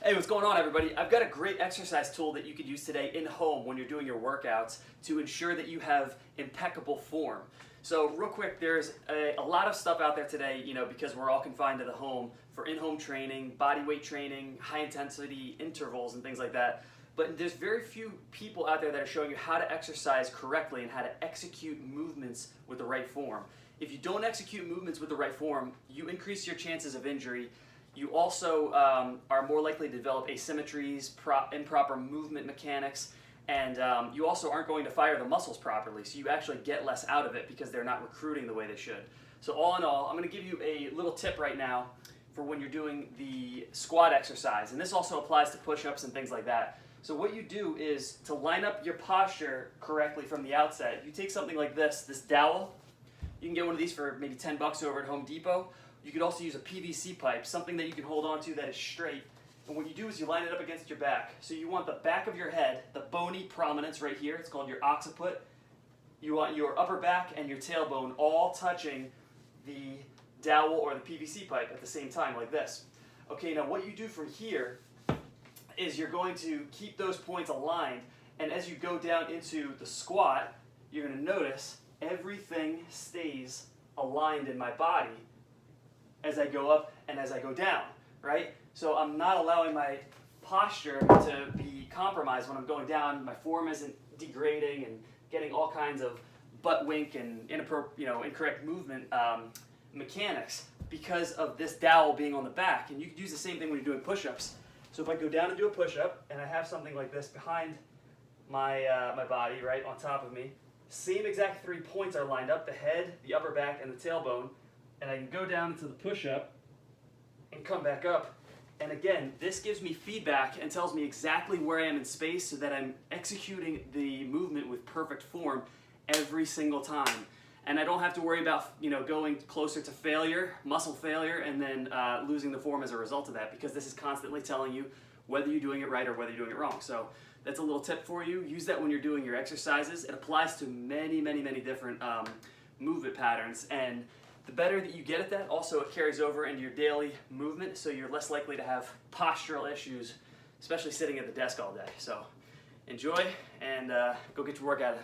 Hey, what's going on, everybody? I've got a great exercise tool that you could use today in home when you're doing your workouts to ensure that you have impeccable form. So real quick, there's a lot of stuff out there today, because we're all confined to the home for in-home training, body weight training, high intensity intervals and things like that. But there's very few people out there that are showing you how to exercise correctly and how to execute movements with the right form. If you don't execute movements with the right form, you increase your chances of injury. You also are more likely to develop asymmetries, improper movement mechanics, and you also aren't going to fire the muscles properly, so you actually get less out of it because they're not recruiting the way they should. So all in all, I'm going to give you a little tip right now for when you're doing the squat exercise, and this also applies to push-ups and things like that. So what you do is to line up your posture correctly from the outset. You take something like this dowel. You can get one of these for maybe 10 bucks over at Home Depot. You could also use a PVC pipe, something that you can hold on to that is straight. And what you do is you line it up against your back. So you want the back of your head, the bony prominence right here, it's called your occiput. You want your upper back and your tailbone all touching the dowel or the PVC pipe at the same time, like this. Okay, now what you do from here is you're going to keep those points aligned, and as you go down into the squat, you're going to notice everything stays aligned in my body as I go up and as I go down, right? So I'm not allowing my posture to be compromised when I'm going down. My form isn't degrading and getting all kinds of butt wink and incorrect movement mechanics because of this dowel being on the back. And you could use the same thing when you're doing push-ups. So if I go down and do a push-up and I have something like this behind my body, right, on top of me, same exact 3 points are lined up, the head, the upper back, and the tailbone. And I can go down into the push-up and come back up. And again, this gives me feedback and tells me exactly where I am in space so that I'm executing the movement with perfect form every single time. And I don't have to worry about going closer to failure, muscle failure, and then losing the form as a result of that, because this is constantly telling you whether you're doing it right or whether you're doing it wrong. So that's a little tip for you. Use that when you're doing your exercises. It applies to many, many, many different movement patterns. And the better that you get at that, also it carries over into your daily movement, so you're less likely to have postural issues, especially sitting at the desk all day. So enjoy and go get your workout.